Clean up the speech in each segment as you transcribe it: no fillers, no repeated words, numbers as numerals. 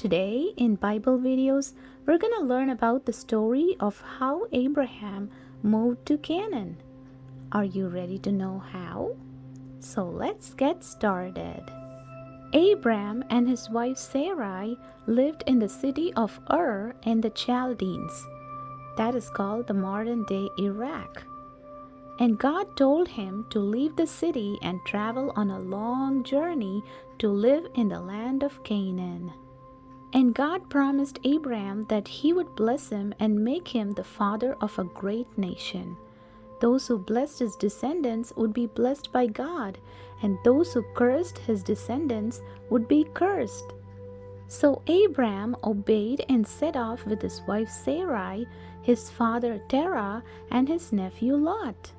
Today in Bible videos, we're going to learn about the story of how Abraham moved to Canaan. Are you ready to know how? So let's get started. Abraham and his wife Sarai lived in the city of Ur in the Chaldeans. That is called the modern-day Iraq. And God told him to leave the city and travel on a long journey to live in the land of Canaan. And God promised Abraham that he would bless him and make him the father of a great nation. Those who blessed his descendants would be blessed by God, and those who cursed his descendants would be cursed. So Abraham obeyed and set off with his wife Sarai, his father Terah, and his nephew Lot.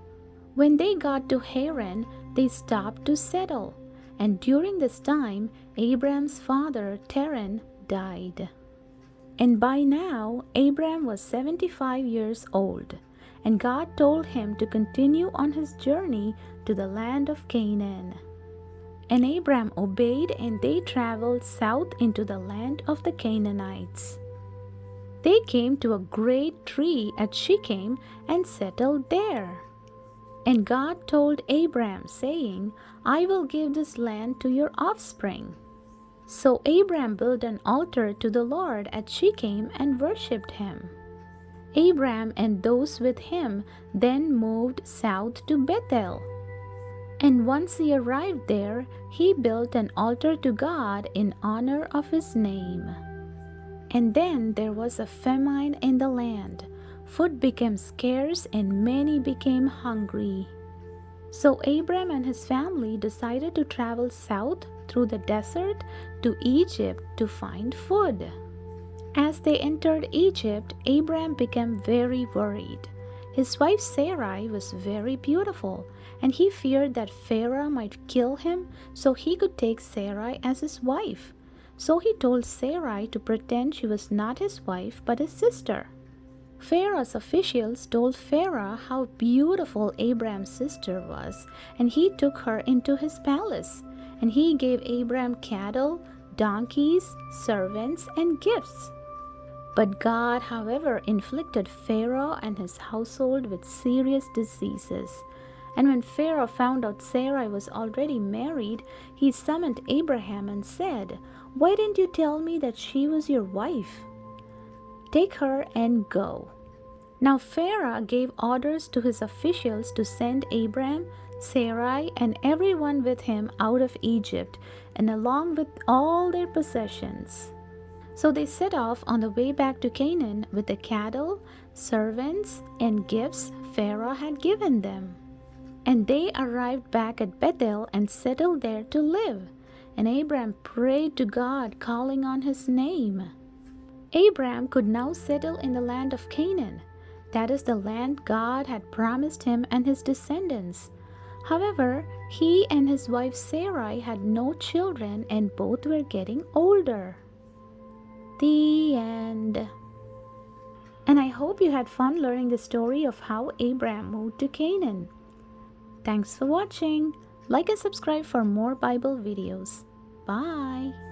When they got to Haran, they stopped to settle, and during this time Abraham's father Terah died. And by now Abraham was 75 years old, and God told him to continue on his journey to the land of Canaan. And Abraham obeyed, and they traveled south into the land of the Canaanites. They came to a great tree at Shechem and settled there. And God told Abraham, saying, I will give this land to your offspring. So Abraham built an altar to the Lord at Shechem and worshipped him. Abraham and those with him then moved south to Bethel. And once he arrived there, he built an altar to God in honor of his name. And then there was a famine in the land. Food became scarce and many became hungry. So Abraham and his family decided to travel south through the desert to Egypt to find food. As they entered Egypt, Abraham became very worried. His wife Sarai was very beautiful, and he feared that Pharaoh might kill him so he could take Sarai as his wife. So he told Sarai to pretend she was not his wife but his sister. Pharaoh's officials told Pharaoh how beautiful Abraham's sister was, and he took her into his palace. And he gave Abraham cattle, donkeys, servants, and gifts. But God, however, inflicted Pharaoh and his household with serious diseases. And when Pharaoh found out Sarai was already married, he summoned Abraham and said, Why didn't you tell me that she was your wife? Take her and go. Now Pharaoh gave orders to his officials to send Abraham, Sarai, and everyone with him out of Egypt, and along with all their possessions. So they set off on the way back to Canaan with the cattle, servants, and gifts Pharaoh had given them. And they arrived back at Bethel and settled there to live. And Abraham prayed to God, calling on his name. Abraham could now settle in the land of Canaan. That is the land God had promised him and his descendants. However, he and his wife Sarai had no children, and both were getting older. The end. And I hope you had fun learning the story of how Abraham moved to Canaan. Thanks for watching. Like and subscribe for more Bible videos. Bye.